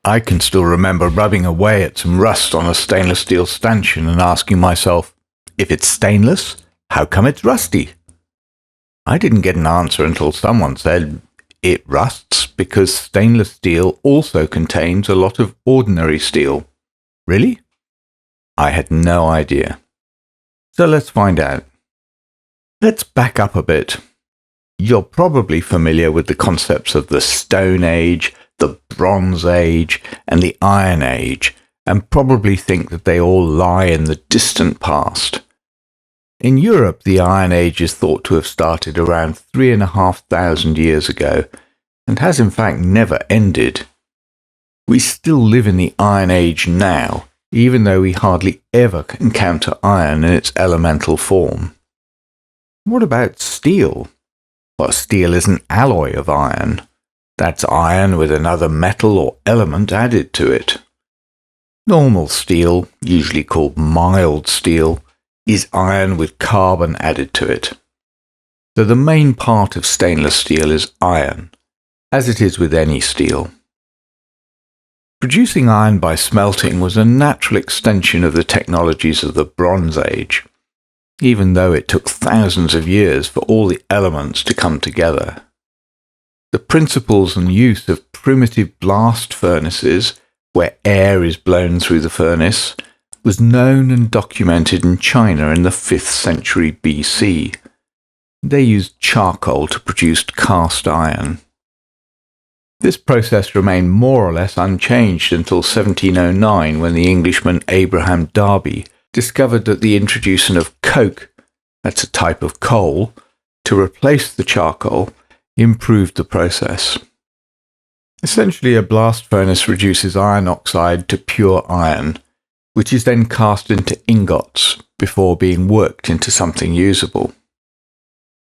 I can still remember rubbing away at some rust on a stainless steel stanchion and asking myself, if it's stainless, how come it's rusty? I didn't get an answer until someone said, it rusts because stainless steel also contains a lot of ordinary steel. Really? I had no idea. So let's find out. Let's back up a bit. You're probably familiar with the concepts of the Stone Age, the Bronze Age, and the Iron Age, and probably think that they all lie in the distant past. In Europe, the Iron Age is thought to have started around 3,500 years ago, and has in fact never ended. We still live in the Iron Age now, even though we hardly ever encounter iron in its elemental form. What about steel? Well, steel is an alloy of iron. That's iron with another metal or element added to it. Normal steel, usually called mild steel, is iron with carbon added to it. So the main part of stainless steel is iron, as it is with any steel. Producing iron by smelting was a natural extension of the technologies of the Bronze Age, even though it took thousands of years for all the elements to come together. The principles and use of primitive blast furnaces, where air is blown through the furnace, was known and documented in China in the 5th century BC. They used charcoal to produce cast iron. This process remained more or less unchanged until 1709, when the Englishman Abraham Darby discovered that the introduction of coke, that's a type of coal, to replace the charcoal, improved the process. Essentially, a blast furnace reduces iron oxide to pure iron, which is then cast into ingots before being worked into something usable.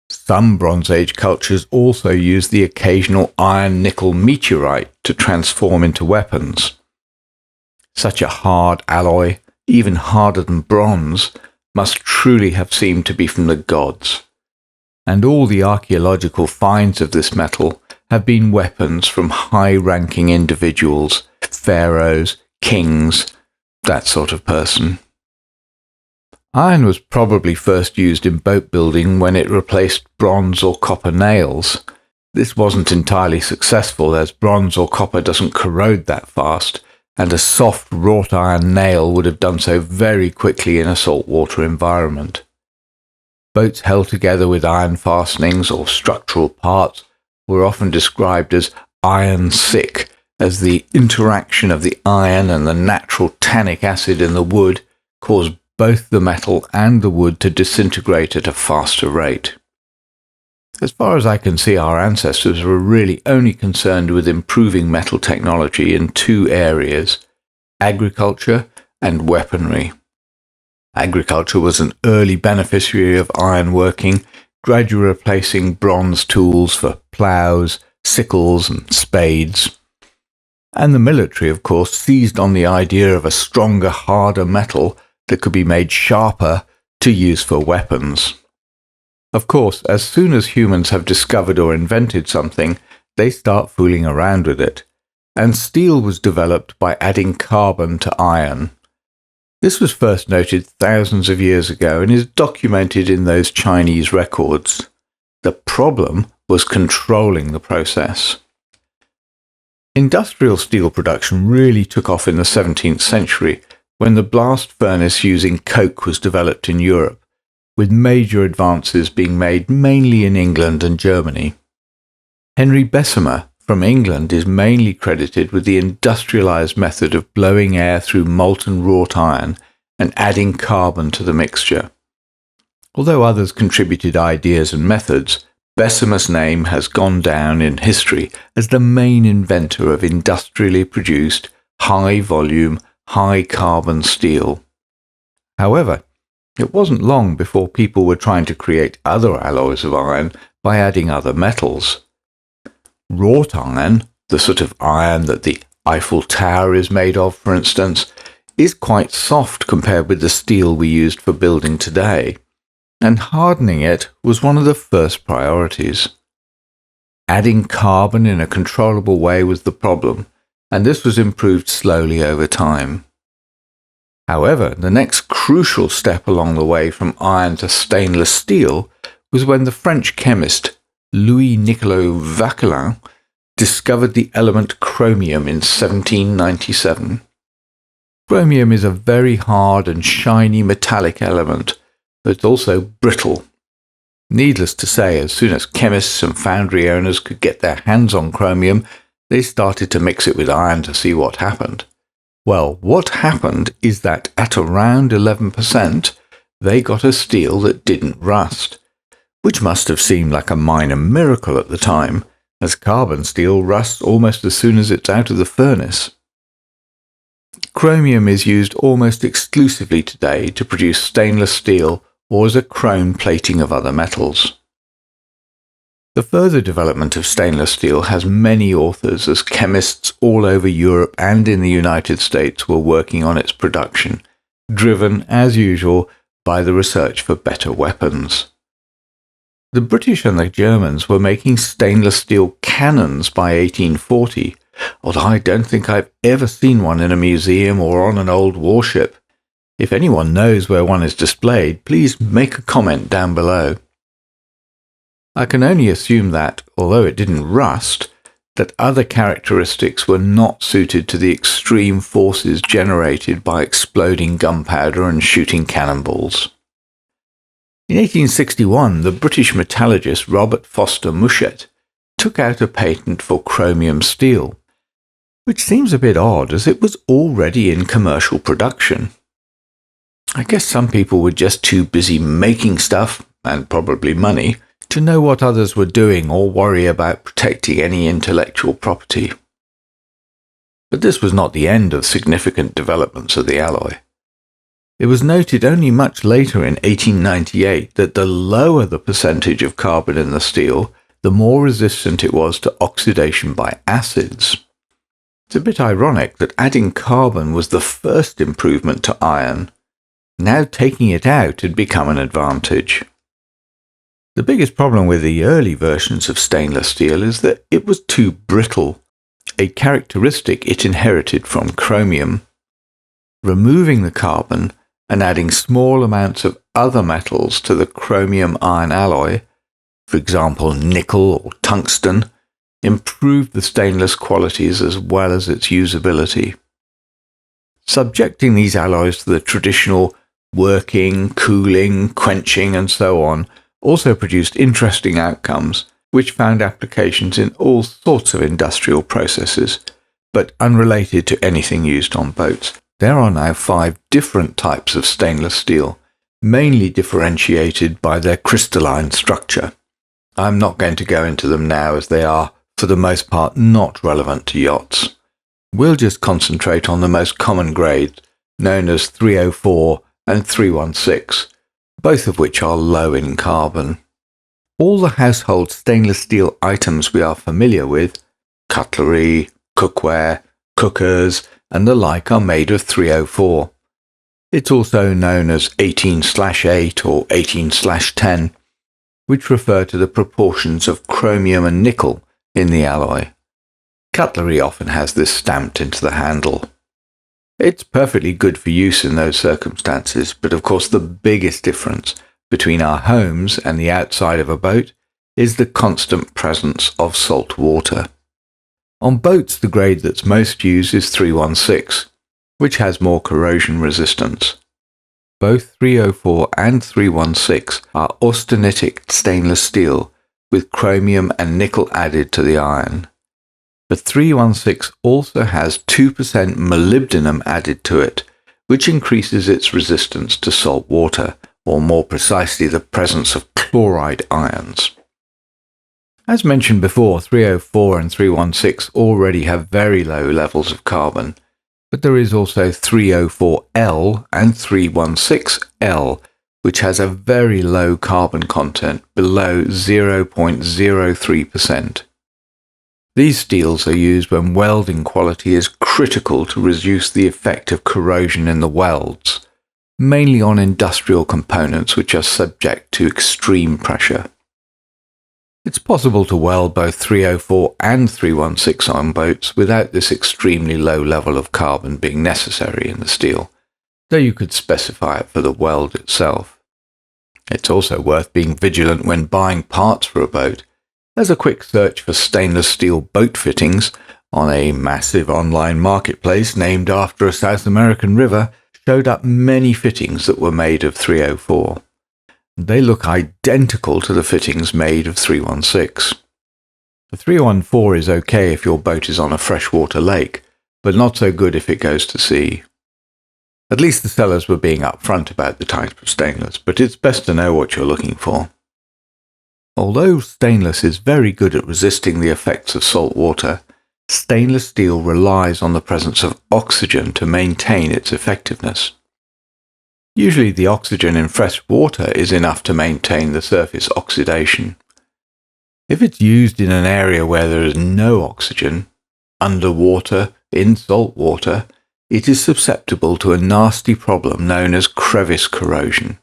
Some Bronze Age cultures also used the occasional iron-nickel meteorite to transform into weapons. Such a hard alloy, even harder than bronze, must truly have seemed to be from the gods. And all the archaeological finds of this metal have been weapons from high-ranking individuals, pharaohs, kings, that sort of person. Iron was probably first used in boat building when it replaced bronze or copper nails. This wasn't entirely successful, as bronze or copper doesn't corrode that fast, and a soft wrought iron nail would have done so very quickly in a saltwater environment. Boats held together with iron fastenings or structural parts were often described as iron sick, as the interaction of the iron and the natural tannic acid in the wood caused both the metal and the wood to disintegrate at a faster rate. As far as I can see, our ancestors were really only concerned with improving metal technology in two areas: agriculture and weaponry. Agriculture was an early beneficiary of ironworking, gradually replacing bronze tools for ploughs, sickles, and spades. And the military, of course, seized on the idea of a stronger, harder metal that could be made sharper to use for weapons. Of course, as soon as humans have discovered or invented something, they start fooling around with it, and steel was developed by adding carbon to iron. This was first noted thousands of years ago and is documented in those Chinese records. The problem was controlling the process. Industrial steel production really took off in the 17th century, when the blast furnace using coke was developed in Europe, with major advances being made mainly in England and Germany. Henry Bessemer from England is mainly credited with the industrialized method of blowing air through molten wrought iron and adding carbon to the mixture. Although others contributed ideas and methods, Bessemer's name has gone down in history as the main inventor of industrially produced, high-volume, high-carbon steel. However, it wasn't long before people were trying to create other alloys of iron by adding other metals. Wrought iron, the sort of iron that the Eiffel Tower is made of, for instance, is quite soft compared with the steel we used for building today, and hardening it was one of the first priorities. Adding carbon in a controllable way was the problem, and this was improved slowly over time. However, the next crucial step along the way from iron to stainless steel was when the French chemist Louis-Nicolas Vauquelin discovered the element chromium in 1797. Chromium is a very hard and shiny metallic element, but it's also brittle. Needless to say, as soon as chemists and foundry owners could get their hands on chromium, they started to mix it with iron to see what happened. Well, what happened is that at around 11%, they got a steel that didn't rust, which must have seemed like a minor miracle at the time, as carbon steel rusts almost as soon as it's out of the furnace. Chromium is used almost exclusively today to produce stainless steel or as a chrome plating of other metals. The further development of stainless steel has many authors, as chemists all over Europe and in the United States were working on its production, driven, as usual, by the research for better weapons. The British and the Germans were making stainless steel cannons by 1840, although I don't think I've ever seen one in a museum or on an old warship. If anyone knows where one is displayed, please make a comment down below. I can only assume that, although it didn't rust, that other characteristics were not suited to the extreme forces generated by exploding gunpowder and shooting cannonballs. In 1861, the British metallurgist Robert Foster Mushet took out a patent for chromium steel, which seems a bit odd as it was already in commercial production. I guess some people were just too busy making stuff, and probably money, to know what others were doing or worry about protecting any intellectual property. But this was not the end of significant developments of the alloy. It was noted only much later in 1898 that the lower the percentage of carbon in the steel, the more resistant it was to oxidation by acids. It's a bit ironic that adding carbon was the first improvement to iron. Now taking it out had become an advantage. The biggest problem with the early versions of stainless steel is that it was too brittle, a characteristic it inherited from chromium. Removing the carbon and adding small amounts of other metals to the chromium iron alloy, for example nickel or tungsten, improved the stainless qualities as well as its usability. Subjecting these alloys to the traditional working, cooling, quenching and so on also produced interesting outcomes which found applications in all sorts of industrial processes, but unrelated to anything used on boats. There are now 5 different types of stainless steel, mainly differentiated by their crystalline structure. I'm not going to go into them now as they are, for the most part, not relevant to yachts. We'll just concentrate on the most common grades, known as 304 and 316, both of which are low in carbon. All the household stainless steel items we are familiar with, cutlery, cookware, cookers, and the like, are made of 304. It's also known as 18/8 or 18/10, which refer to the proportions of chromium and nickel in the alloy. Cutlery often has this stamped into the handle. It's perfectly good for use in those circumstances, but of course the biggest difference between our homes and the outside of a boat is the constant presence of salt water. On boats, the grade that's most used is 316, which has more corrosion resistance. Both 304 and 316 are austenitic stainless steel with chromium and nickel added to the iron. But 316 also has 2% molybdenum added to it, which increases its resistance to salt water, or more precisely the presence of chloride ions. As mentioned before, 304 and 316 already have very low levels of carbon, but there is also 304L and 316L, which has a very low carbon content, below 0.03%. These steels are used when welding quality is critical to reduce the effect of corrosion in the welds, mainly on industrial components which are subject to extreme pressure. It's possible to weld both 304 and 316 on boats without this extremely low level of carbon being necessary in the steel, though you could specify it for the weld itself. It's also worth being vigilant when buying parts for a boat, as a quick search for stainless steel boat fittings on a massive online marketplace named after a South American river showed up many fittings that were made of 304. They look identical to the fittings made of 316. The 314 is okay if your boat is on a freshwater lake, but not so good if it goes to sea. At least the sellers were being upfront about the type of stainless, but it's best to know what you're looking for. Although stainless is very good at resisting the effects of salt water, stainless steel relies on the presence of oxygen to maintain its effectiveness. Usually the oxygen in fresh water is enough to maintain the surface oxidation. If it's used in an area where there is no oxygen, underwater, in salt water, it is susceptible to a nasty problem known as crevice corrosion.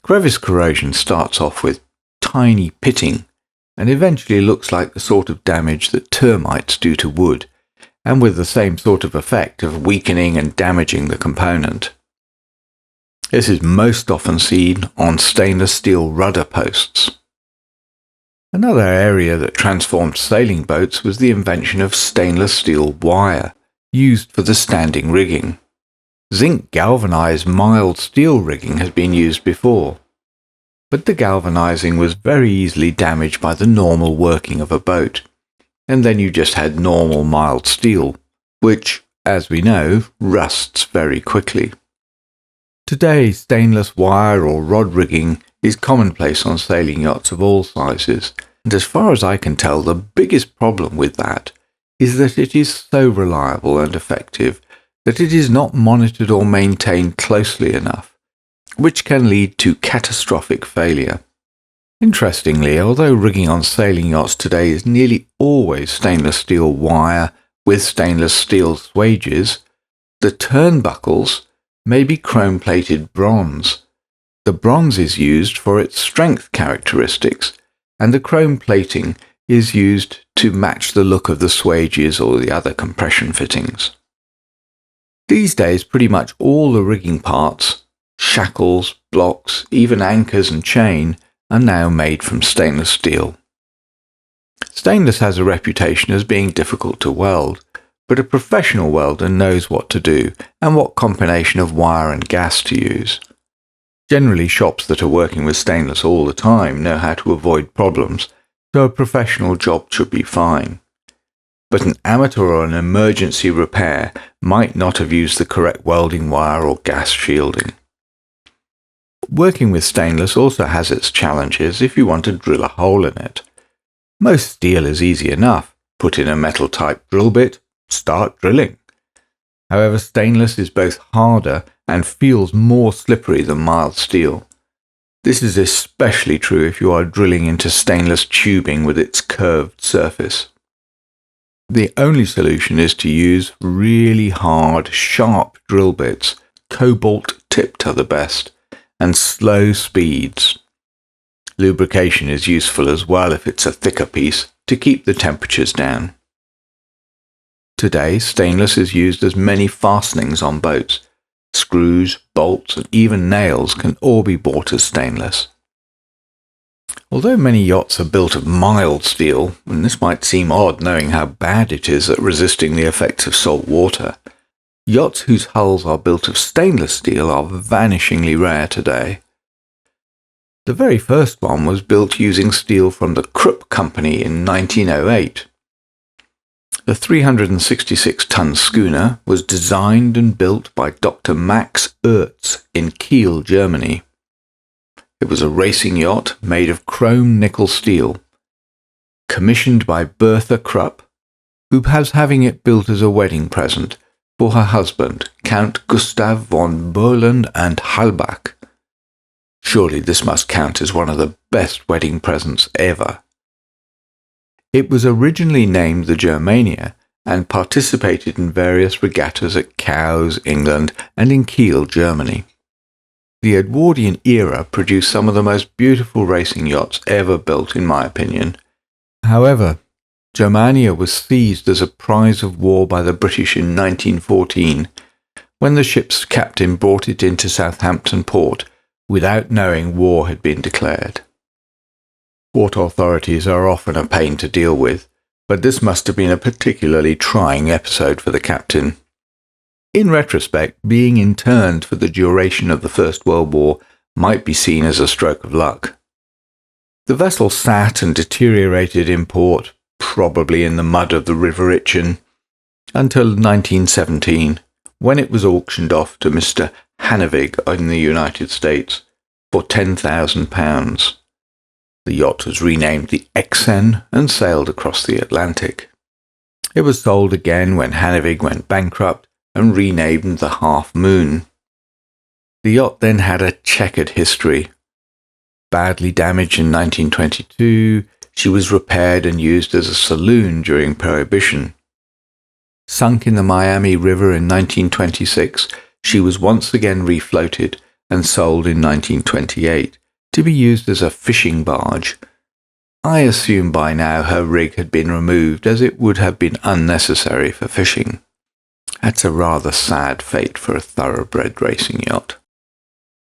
Crevice corrosion starts off with tiny pitting and eventually looks like the sort of damage that termites do to wood, and with the same sort of effect of weakening and damaging the component. This is most often seen on stainless steel rudder posts. Another area that transformed sailing boats was the invention of stainless steel wire, used for the standing rigging. Zinc galvanized mild steel rigging has been used before, but the galvanizing was very easily damaged by the normal working of a boat, and then you just had normal mild steel, which, as we know, rusts very quickly. Today, stainless wire or rod rigging is commonplace on sailing yachts of all sizes, and as far as I can tell, the biggest problem with that is that it is so reliable and effective that it is not monitored or maintained closely enough, which can lead to catastrophic failure. Interestingly, although rigging on sailing yachts today is nearly always stainless steel wire with stainless steel swages, the turnbuckles may be chrome-plated bronze. The bronze is used for its strength characteristics, and the chrome plating is used to match the look of the swages or the other compression fittings. These days, pretty much all the rigging parts, shackles, blocks, even anchors and chain, are now made from stainless steel. Stainless has a reputation as being difficult to weld, but a professional welder knows what to do and what combination of wire and gas to use. Generally, shops that are working with stainless all the time know how to avoid problems, so a professional job should be fine. But an amateur or an emergency repair might not have used the correct welding wire or gas shielding. Working with stainless also has its challenges if you want to drill a hole in it. Most steel is easy enough. Put in a metal-type drill bit, start drilling. However, stainless is both harder and feels more slippery than mild steel. This is especially true if you are drilling into stainless tubing with its curved surface. The only solution is to use really hard, sharp drill bits, cobalt tipped are the best, and slow speeds. Lubrication is useful as well if it's a thicker piece to keep the temperatures down. Today, stainless is used as many fastenings on boats. Screws, bolts, and even nails can all be bought as stainless. Although many yachts are built of mild steel, and this might seem odd knowing how bad it is at resisting the effects of salt water, yachts whose hulls are built of stainless steel are vanishingly rare today. The very first one was built using steel from the Krupp Company in 1908. The 366-ton schooner was designed and built by Dr. Max Oertz in Kiel, Germany. It was a racing yacht made of chrome nickel steel, commissioned by Bertha Krupp, who was having it built as a wedding present for her husband, Count Gustav von Bohlen and Halbach. Surely this must count as one of the best wedding presents ever. It was originally named the Germania and participated in various regattas at Cowes, England, and in Kiel, Germany. The Edwardian era produced some of the most beautiful racing yachts ever built, in my opinion. However, Germania was seized as a prize of war by the British in 1914, when the ship's captain brought it into Southampton port without knowing war had been declared. Port authorities are often a pain to deal with, but this must have been a particularly trying episode for the captain. In retrospect, being interned for the duration of the First World War might be seen as a stroke of luck. The vessel sat and deteriorated in port, probably in the mud of the River Itchen, until 1917, when it was auctioned off to Mr. Hannevig in the United States for £10,000. The yacht was renamed the Exen and sailed across the Atlantic. It was sold again when Hannevig went bankrupt and renamed the Half Moon. The yacht then had a checkered history. Badly damaged in 1922, she was repaired and used as a saloon during Prohibition. Sunk in the Miami River in 1926, she was once again refloated and sold in 1928 to be used as a fishing barge. I assume by now her rig had been removed, as it would have been unnecessary for fishing. That's a rather sad fate for a thoroughbred racing yacht.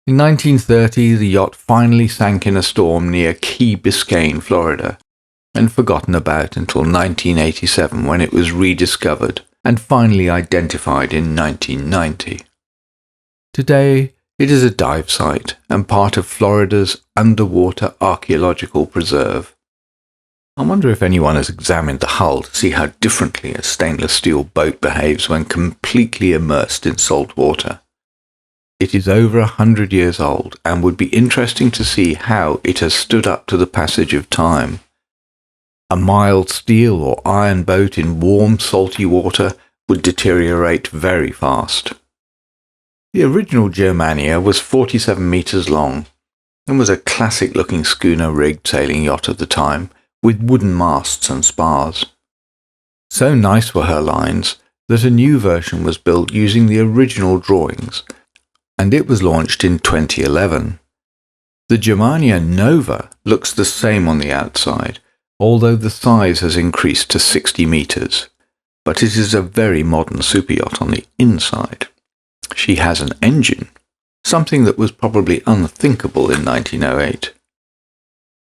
In 1930, the yacht finally sank in a storm near Key Biscayne, Florida, and forgotten about until 1987, when it was rediscovered and finally identified in 1990. Today, it is a dive site and part of Florida's underwater archaeological preserve. I wonder if anyone has examined the hull to see how differently a stainless steel boat behaves when completely immersed in salt water. It is over 100 years old and would be interesting to see how it has stood up to the passage of time. A mild steel or iron boat in warm, salty water would deteriorate very fast. The original Germania was 47 metres long and was a classic-looking schooner-rigged sailing yacht of the time, with wooden masts and spars. So nice were her lines that a new version was built using the original drawings, and it was launched in 2011. The Germania Nova looks the same on the outside, although the size has increased to 60 metres, but it is a very modern superyacht on the inside. She has an engine, something that was probably unthinkable in 1908.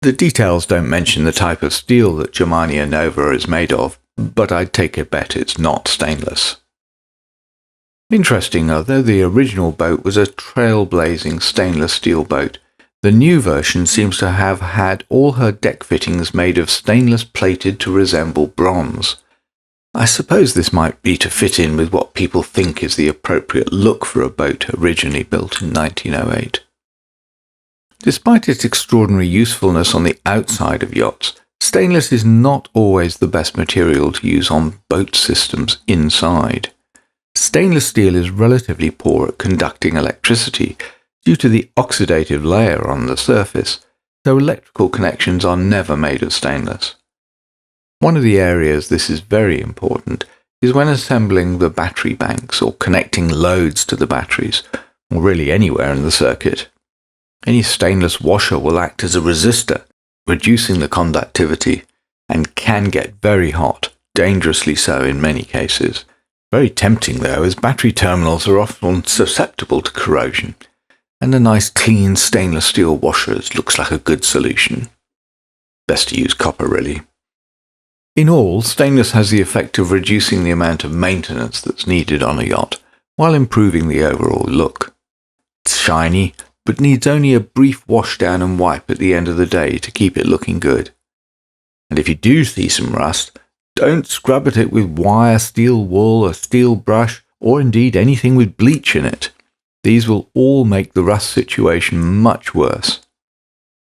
The details don't mention the type of steel that Germania Nova is made of, but I'd take a bet it's not stainless. Interesting, although the original boat was a trailblazing stainless steel boat, the new version seems to have had all her deck fittings made of stainless plated to resemble bronze. I suppose this might be to fit in with what people think is the appropriate look for a boat originally built in 1908. Despite its extraordinary usefulness on the outside of yachts, stainless is not always the best material to use on boat systems inside. Stainless steel is relatively poor at conducting electricity due to the oxidative layer on the surface, so electrical connections are never made of stainless. One of the areas this is very important is when assembling the battery banks or connecting loads to the batteries, or really anywhere in the circuit. Any stainless washer will act as a resistor, reducing the conductivity, and can get very hot, dangerously so in many cases. Very tempting though, as battery terminals are often susceptible to corrosion, and a nice clean stainless steel washer looks like a good solution. Best to use copper really. In all, stainless has the effect of reducing the amount of maintenance that's needed on a yacht, while improving the overall look. It's shiny, but needs only a brief wash down and wipe at the end of the day to keep it looking good. And if you do see some rust, don't scrub at it with wire, steel wool, a steel brush, or indeed anything with bleach in it. These will all make the rust situation much worse.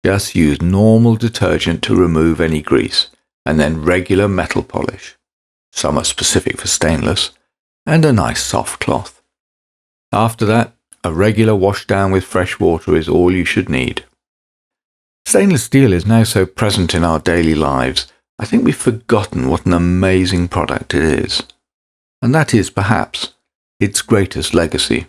Just use normal detergent to remove any grease, and then regular metal polish. Some are specific for stainless, and a nice soft cloth. After that, a regular wash down with fresh water is all you should need. Stainless steel is now so present in our daily lives, I think we've forgotten what an amazing product it is. And that is, perhaps, its greatest legacy.